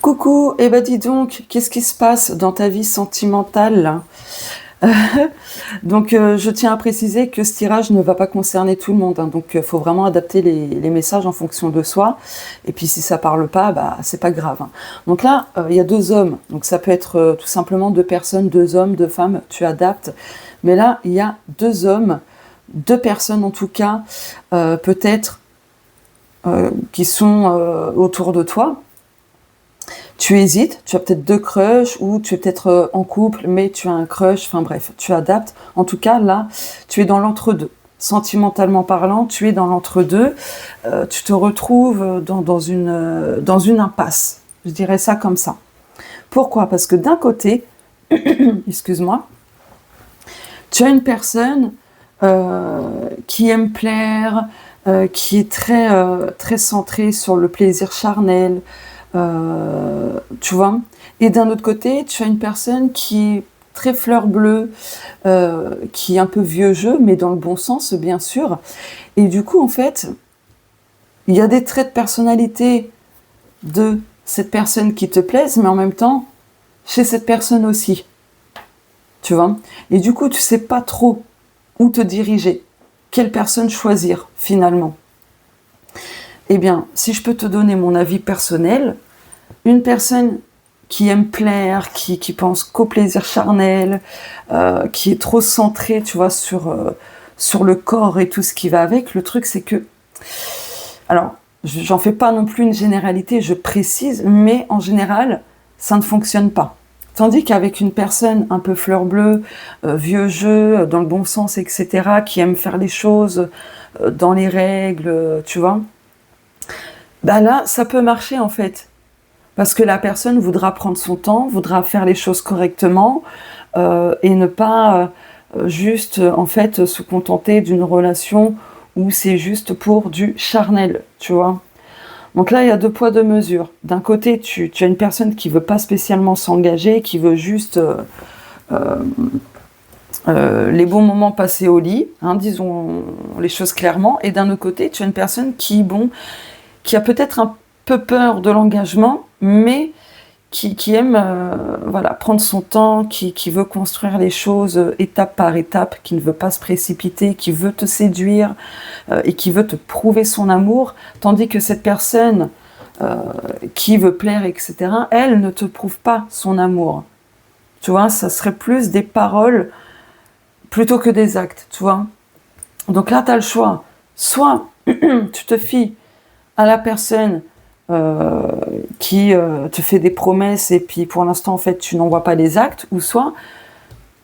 Coucou, eh ben dis donc, qu'est-ce qui se passe dans ta vie sentimentale là? Je tiens à préciser que ce tirage ne va pas concerner tout le monde, hein, donc faut vraiment adapter les messages en fonction de soi. Et puis si ça parle pas, bah c'est pas grave, hein. Donc là, il y a deux hommes, donc ça peut être tout simplement deux personnes, deux hommes, deux femmes, tu adaptes. Mais là, il y a deux hommes, deux personnes en tout cas, peut-être qui sont autour de toi. Tu hésites, tu as peut-être deux crushs ou tu es peut-être en couple mais tu as un crush, enfin bref, tu adaptes. En tout cas là, tu es dans l'entre-deux. Sentimentalement parlant, tu es dans l'entre-deux. Tu te retrouves dans une impasse. Je dirais ça comme ça. Pourquoi? Parce que d'un côté, excuse-moi, tu as une personne qui aime plaire, qui est très centrée sur le plaisir charnel, tu vois. Et d'un autre côté, tu as une personne qui est très fleur bleue, qui est un peu vieux jeu, mais dans le bon sens, bien sûr. Et du coup, en fait, il y a des traits de personnalité de cette personne qui te plaisent, mais en même temps, chez cette personne aussi, tu vois. Et du coup, tu sais pas trop où te diriger, quelle personne choisir, finalement. Eh bien, si je peux te donner mon avis personnel, une personne qui aime plaire, qui pense qu'au plaisir charnel, qui est trop centrée, tu vois, sur le corps et tout ce qui va avec, le truc c'est que... Alors, j'en fais pas non plus une généralité, je précise, mais en général, ça ne fonctionne pas. Tandis qu'avec une personne un peu fleur bleue, vieux jeu, dans le bon sens, etc., qui aime faire les choses dans les règles, tu vois, bah là, ça peut marcher en fait. Parce que la personne voudra prendre son temps, voudra faire les choses correctement et ne pas juste en fait se contenter d'une relation où c'est juste pour du charnel, tu vois. Donc là, il y a deux poids, deux mesures. D'un côté, tu as une personne qui veut pas spécialement s'engager, qui veut juste les bons moments passés au lit, hein, disons les choses clairement. Et d'un autre côté, tu as une personne qui a peut-être un peu peur de l'engagement, mais qui aime voilà, prendre son temps, qui veut construire les choses étape par étape, qui ne veut pas se précipiter, qui veut te séduire et qui veut te prouver son amour, tandis que cette personne qui veut plaire, etc., elle ne te prouve pas son amour. Tu vois, ça serait plus des paroles plutôt que des actes, tu vois. Donc là, tu as le choix. Soit tu te fies à la personne qui te fait des promesses et puis pour l'instant en fait tu n'en vois pas les actes, ou soit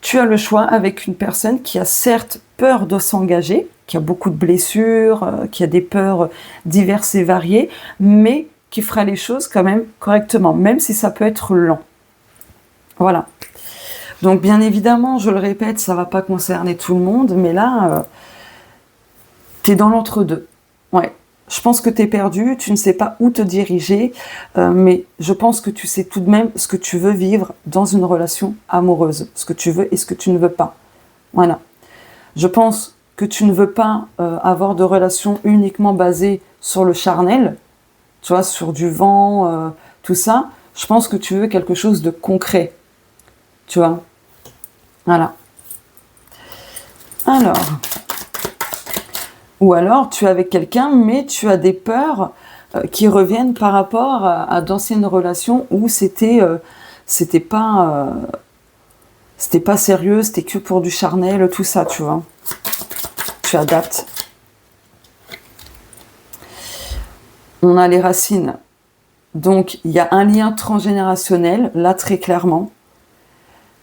tu as le choix avec une personne qui a certes peur de s'engager, qui a beaucoup de blessures, qui a des peurs diverses et variées, mais qui fera les choses quand même correctement, même si ça peut être lent. Voilà. Donc bien évidemment, je le répète, ça va pas concerner tout le monde, mais là, t'es dans l'entre-deux. Ouais. Je pense que t'es perdu, tu ne sais pas où te diriger, mais je pense que tu sais tout de même ce que tu veux vivre dans une relation amoureuse, ce que tu veux et ce que tu ne veux pas. Voilà. Je pense que tu ne veux pas avoir de relation uniquement basée sur le charnel, tu vois, sur du vent, tout ça. Je pense que tu veux quelque chose de concret, tu vois. Voilà. Alors... Ou alors, tu es avec quelqu'un, mais tu as des peurs qui reviennent par rapport à d'anciennes relations où c'était pas sérieux, c'était que pour du charnel, tout ça, tu vois. Tu adaptes. On a les racines. Donc, il y a un lien transgénérationnel, là, très clairement.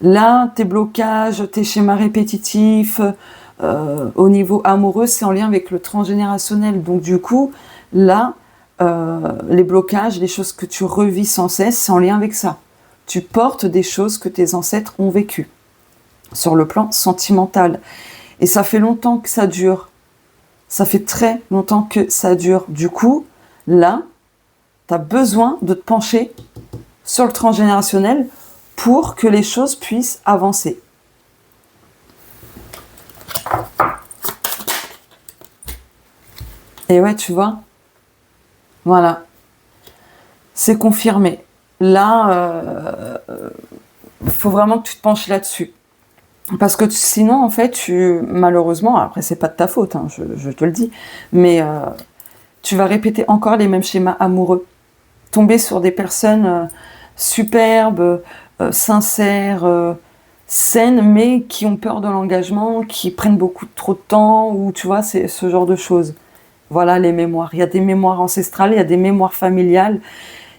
Là, tes blocages, tes schémas répétitifs... au niveau amoureux, c'est en lien avec le transgénérationnel. Donc du coup, là, les blocages, les choses que tu revis sans cesse, c'est en lien avec ça. Tu portes des choses que tes ancêtres ont vécues, sur le plan sentimental. Et ça fait longtemps que ça dure. Ça fait très longtemps que ça dure. Du coup, là, tu as besoin de te pencher sur le transgénérationnel pour que les choses puissent avancer. Et ouais, tu vois, voilà, c'est confirmé. là, faut vraiment que tu te penches là-dessus. Parce que sinon, en fait, malheureusement, après, c'est pas de ta faute, hein, je te le dis, mais tu vas répéter encore les mêmes schémas amoureux. Tomber sur des personnes superbes, sincères, saines, mais qui ont peur de l'engagement, qui prennent trop de temps, ou tu vois, c'est ce genre de choses. Voilà les mémoires. Il y a des mémoires ancestrales, il y a des mémoires familiales,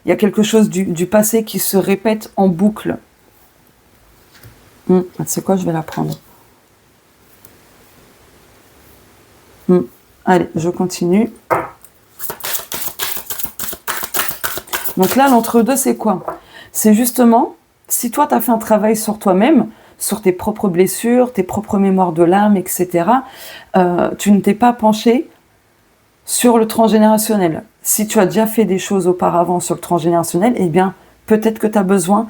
il y a quelque chose du passé qui se répète en boucle. Tu sais quoi, je vais la prendre. Allez, je continue. Donc là, l'entre-deux, c'est quoi? C'est justement, si toi, tu as fait un travail sur toi-même, sur tes propres blessures, tes propres mémoires de l'âme, etc., tu ne t'es pas penché sur le transgénérationnel. Si tu as déjà fait des choses auparavant sur le transgénérationnel, eh bien, peut-être que tu as besoin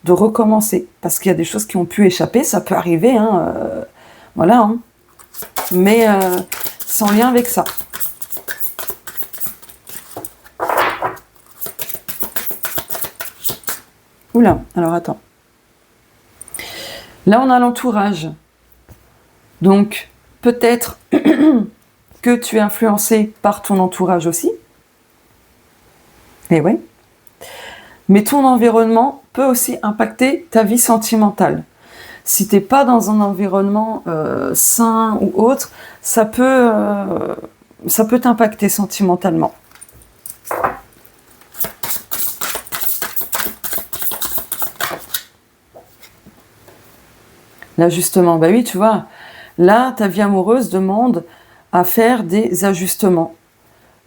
de recommencer. Parce qu'il y a des choses qui ont pu échapper, ça peut arriver, hein, voilà. Hein. Mais sans lien avec ça. Oula, alors attends. Là, on a l'entourage. Donc, peut-être que tu es influencé par ton entourage aussi. Eh ouais. Mais ton environnement peut aussi impacter ta vie sentimentale. Si tu n'es pas dans un environnement sain ou autre, ça peut t'impacter sentimentalement. L'ajustement, bah oui, tu vois, là, ta vie amoureuse demande à faire des ajustements,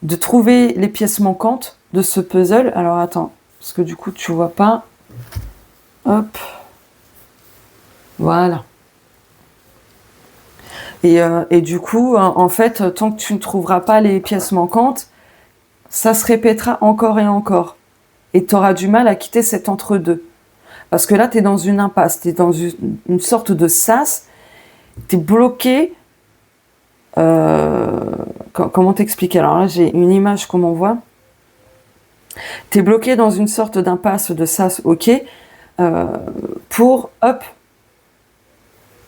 de trouver les pièces manquantes de ce puzzle. Alors attends, parce que du coup, tu vois pas. Hop. Voilà. Et du coup, en fait, tant que tu ne trouveras pas les pièces manquantes, ça se répétera encore et encore. Et tu auras du mal à quitter cet entre-deux. Parce que là, tu es dans une impasse, tu es dans une sorte de sas, tu es bloqué. Comment t'expliquer? Alors là, j'ai une image comme on voit. Tu es bloqué dans une sorte d'impasse de sas, ok, pour, hop,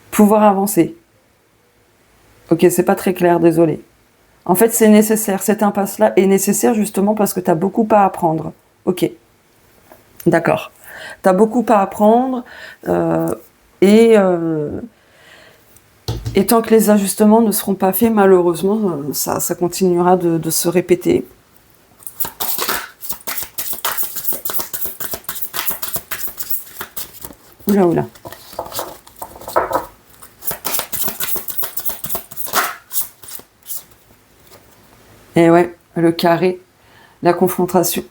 pouvoir avancer. Ok, c'est pas très clair, désolé. En fait, c'est nécessaire, cette impasse-là est nécessaire justement parce que tu as beaucoup à apprendre. Ok, d'accord. Tu as beaucoup à apprendre et tant que les ajustements ne seront pas faits, malheureusement, ça continuera de se répéter. Oula, oula. Et ouais, le carré, la confrontation,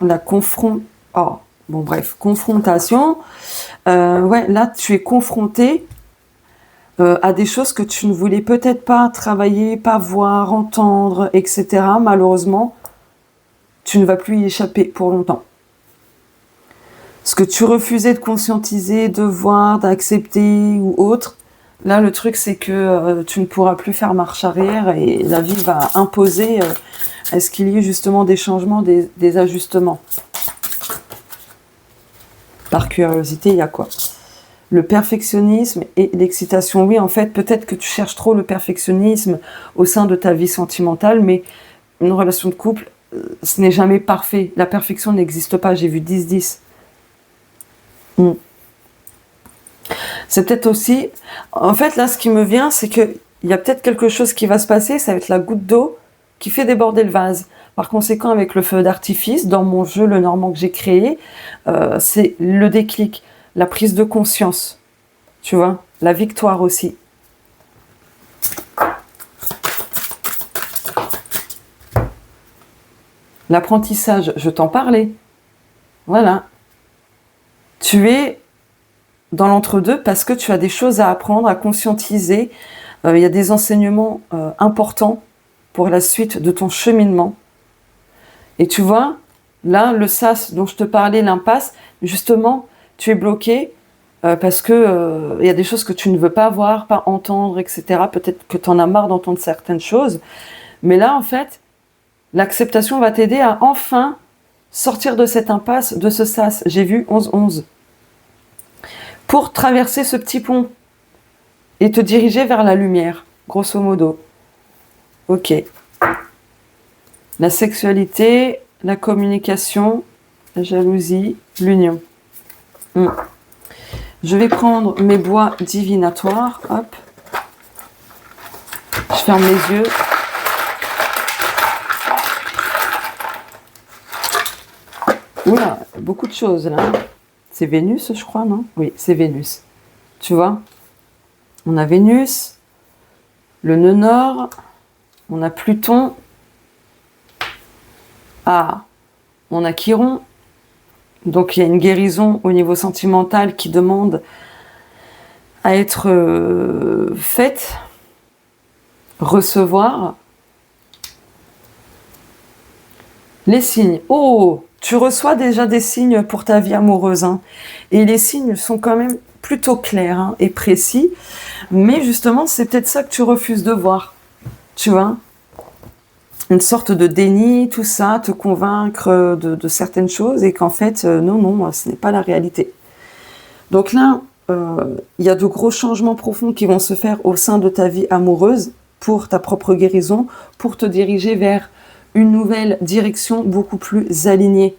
confrontation. Ouais, là, tu es confronté à des choses que tu ne voulais peut-être pas travailler, pas voir, entendre, etc. Malheureusement, tu ne vas plus y échapper pour longtemps. Ce que tu refusais de conscientiser, de voir, d'accepter ou autre, là, le truc, c'est que tu ne pourras plus faire marche arrière et la vie va imposer à ce qu'il y ait justement des changements, des ajustements. Par curiosité, il y a quoi? Le perfectionnisme et l'excitation. Oui, en fait, peut-être que tu cherches trop le perfectionnisme au sein de ta vie sentimentale, mais une relation de couple, ce n'est jamais parfait. La perfection n'existe pas. J'ai vu 10-10. C'est peut-être aussi... En fait, là, ce qui me vient, c'est qu'il y a peut-être quelque chose qui va se passer, ça va être la goutte d'eau qui fait déborder le vase. Par conséquent, avec le feu d'artifice, dans mon jeu, le Normand que j'ai créé, c'est le déclic, la prise de conscience, tu vois, la victoire aussi. L'apprentissage, je t'en parlais. Voilà. Tu es dans l'entre-deux parce que tu as des choses à apprendre, à conscientiser. Il y a des enseignements importants pour la suite de ton cheminement. Et tu vois, là, le sas dont je te parlais, l'impasse, justement, tu es bloqué parce que y a des choses que tu ne veux pas voir, pas entendre, etc. Peut-être que tu en as marre d'entendre certaines choses. Mais là, en fait, l'acceptation va t'aider à enfin sortir de cette impasse, de ce sas. J'ai vu 11-11. Pour traverser ce petit pont et te diriger vers la lumière, grosso modo. Ok. La sexualité, la communication, la jalousie, l'union. Je vais prendre mes bois divinatoires. Hop. Je ferme les yeux. Oula, beaucoup de choses là. C'est Vénus, je crois, non? Oui, c'est Vénus. Tu vois? On a Vénus, le nœud nord, on a Pluton. Ah, on a Chiron. Donc il y a une guérison au niveau sentimental qui demande à être faite, recevoir. Les signes. Oh, tu reçois déjà des signes pour ta vie amoureuse. Hein. Et les signes sont quand même plutôt clairs hein, et précis. Mais justement, c'est peut-être ça que tu refuses de voir. Tu vois? Une sorte de déni, tout ça, te convaincre de certaines choses et qu'en fait, non, ce n'est pas la réalité. Donc là, il y a de gros changements profonds qui vont se faire au sein de ta vie amoureuse pour ta propre guérison, pour te diriger vers une nouvelle direction beaucoup plus alignée.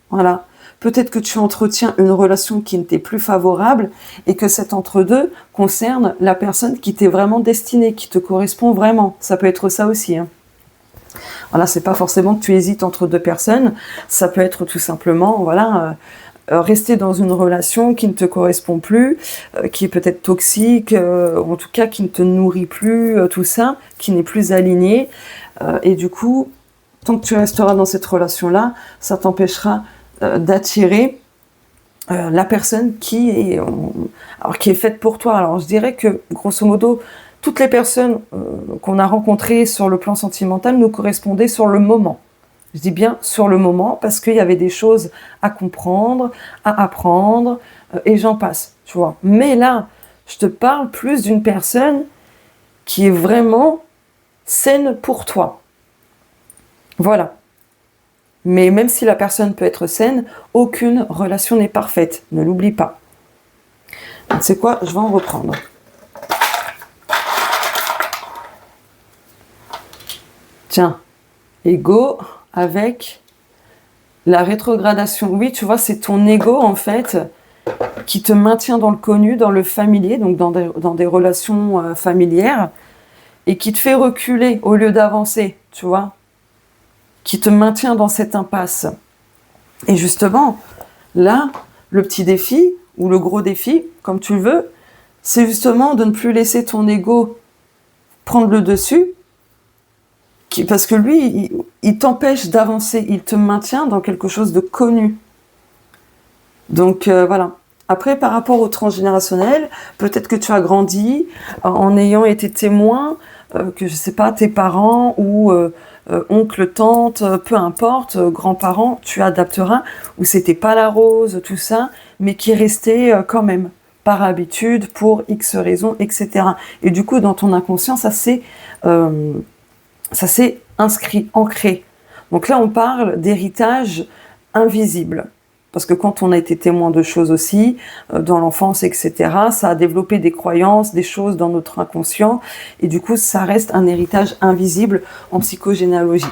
Voilà. Peut-être que tu entretiens une relation qui ne t'est plus favorable et que cet entre-deux concerne la personne qui t'est vraiment destinée, qui te correspond vraiment. Ça peut être ça aussi. Hein. Voilà, c'est pas forcément que tu hésites entre deux personnes. Ça peut être tout simplement, voilà, rester dans une relation qui ne te correspond plus, qui est peut-être toxique, en tout cas qui ne te nourrit plus, tout ça, qui n'est plus aligné. Et du coup, tant que tu resteras dans cette relation-là, ça t'empêchera d'attirer la personne qui est faite pour toi. Alors je dirais que, grosso modo, toutes les personnes qu'on a rencontrées sur le plan sentimental nous correspondaient sur le moment. Je dis bien sur le moment parce qu'il y avait des choses à comprendre, à apprendre, et j'en passe, tu vois. Mais là, je te parle plus d'une personne qui est vraiment saine pour toi. Voilà. Mais même si la personne peut être saine, aucune relation n'est parfaite. Ne l'oublie pas. Tu sais quoi? Je vais en reprendre. Tiens, ego avec la rétrogradation. Oui, tu vois, c'est ton ego, en fait, qui te maintient dans le connu, dans le familier, donc dans des relations familières, et qui te fait reculer au lieu d'avancer, tu vois, qui te maintient dans cette impasse. Et justement, là, le petit défi, ou le gros défi, comme tu le veux, c'est justement de ne plus laisser ton ego prendre le dessus, parce que lui, il t'empêche d'avancer, il te maintient dans quelque chose de connu. Donc voilà. Après, par rapport au transgénérationnel, peut-être que tu as grandi en ayant été témoin que, je sais pas, tes parents ou oncle, tante, peu importe, grands-parents, tu adapteras, où c'était pas la rose, tout ça, mais qui restait quand même, par habitude, pour X raisons, etc. Et du coup, dans ton inconscient, ça s'est inscrit, ancré. Donc là, on parle d'héritage invisible. Parce que quand on a été témoin de choses aussi, dans l'enfance, etc., ça a développé des croyances, des choses dans notre inconscient, et du coup, ça reste un héritage invisible en psychogénéalogie.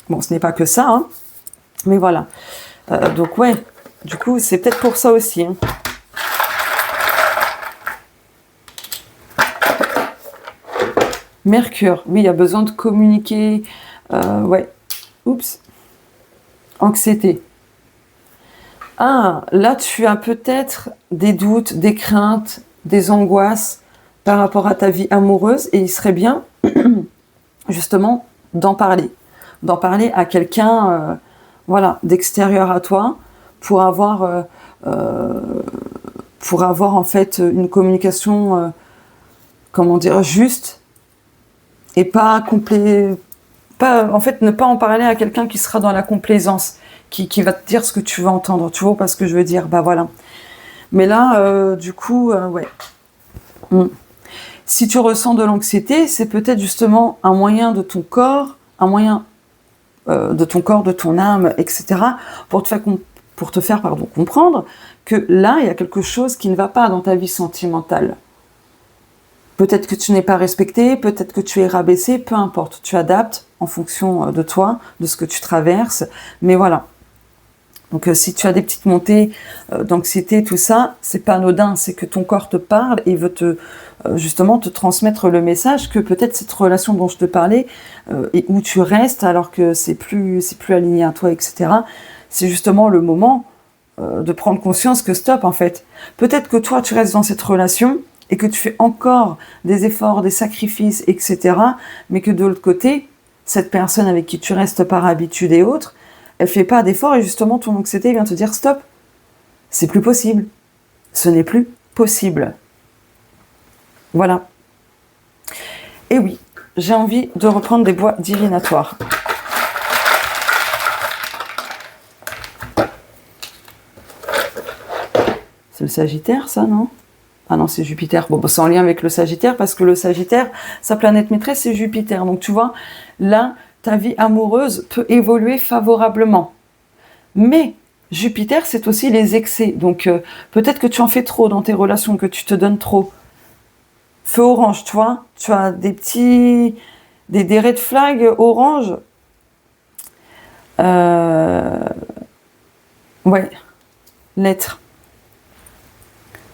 Bon, ce n'est pas que ça, hein, mais voilà. Donc ouais, du coup, c'est peut-être pour ça aussi. Hein. Mercure, oui, il y a besoin de communiquer, ouais, oups, anxiété. Ah, là, tu as peut-être des doutes, des craintes, des angoisses par rapport à ta vie amoureuse et il serait bien, justement, d'en parler à quelqu'un, voilà, d'extérieur à toi pour avoir en fait une communication, comment dire, juste et pas en fait, ne pas en parler à quelqu'un qui sera dans la complaisance. Qui va te dire ce que tu veux entendre, tu vois pas ce que je veux dire, bah voilà. Mais là, du coup, ouais. Si tu ressens de l'anxiété, c'est peut-être justement un moyen de ton corps, un moyen de ton corps, de ton âme, etc., pour te faire comprendre que là, il y a quelque chose qui ne va pas dans ta vie sentimentale. Peut-être que tu n'es pas respecté, peut-être que tu es rabaissé, peu importe. Tu adaptes en fonction de toi, de ce que tu traverses, mais voilà. Donc si tu as des petites montées d'anxiété, tout ça, c'est pas anodin, c'est que ton corps te parle et veut justement te transmettre le message que peut-être cette relation dont je te parlais et où tu restes alors que c'est plus aligné à toi, etc. C'est justement le moment de prendre conscience que stop en fait. Peut-être que toi tu restes dans cette relation et que tu fais encore des efforts, des sacrifices, etc. Mais que de l'autre côté, cette personne avec qui tu restes par habitude et autres, elle fait pas d'efforts et justement ton anxiété vient te dire stop, c'est plus possible, ce n'est plus possible. Voilà. Et oui, j'ai envie de reprendre des bois divinatoires. C'est le Sagittaire, ça, non? Ah non, c'est Jupiter. Bon, c'est en lien avec le Sagittaire, parce que le Sagittaire, sa planète maîtresse, c'est Jupiter. Donc, tu vois, là, ta vie amoureuse peut évoluer favorablement. Mais Jupiter, c'est aussi les excès. Donc, peut-être que tu en fais trop dans tes relations, que tu te donnes trop. Feu orange, tu vois, tu as des petits... des red flags orange. Ouais, lettres.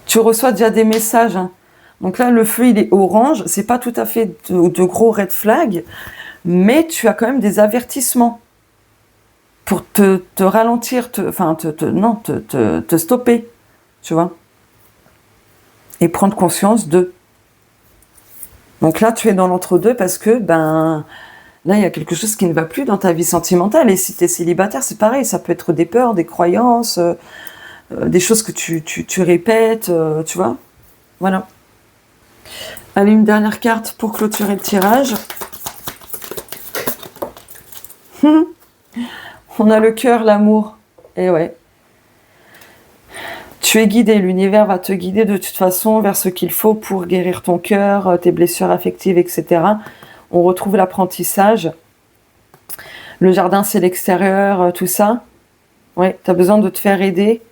Tu reçois déjà des messages. Hein. Donc là, le feu, il est orange. C'est pas tout à fait de gros red flags, mais tu as quand même des avertissements pour te ralentir, te stopper, tu vois, et prendre conscience de. Donc là, tu es dans l'entre-deux parce que, là, il y a quelque chose qui ne va plus dans ta vie sentimentale. Et si tu es célibataire, c'est pareil. Ça peut être des peurs, des croyances, des choses que tu répètes, tu vois. Voilà. Allez, une dernière carte pour clôturer le tirage. On a le cœur, l'amour. Et ouais. Tu es guidé, l'univers va te guider de toute façon vers ce qu'il faut pour guérir ton cœur, tes blessures affectives, etc. On retrouve l'apprentissage. Le jardin, c'est l'extérieur, tout ça. Ouais, tu as besoin de te faire aider,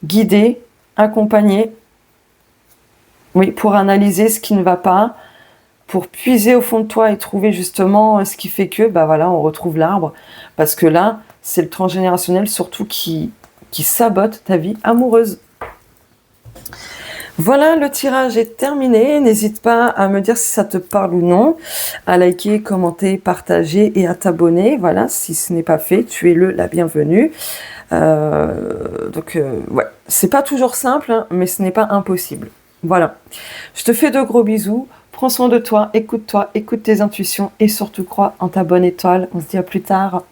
guider, accompagner. Oui, pour analyser ce qui ne va pas, pour puiser au fond de toi et trouver justement ce qui fait que, voilà, on retrouve l'arbre. Parce que là, c'est le transgénérationnel surtout qui sabote ta vie amoureuse. Voilà, le tirage est terminé. N'hésite pas à me dire si ça te parle ou non, à liker, commenter, partager et à t'abonner. Voilà, si ce n'est pas fait, tu es la bienvenue. Ouais, c'est pas toujours simple, hein, mais ce n'est pas impossible. Voilà, je te fais de gros bisous. Prends soin de toi, écoute tes intuitions et surtout crois en ta bonne étoile. On se dit à plus tard.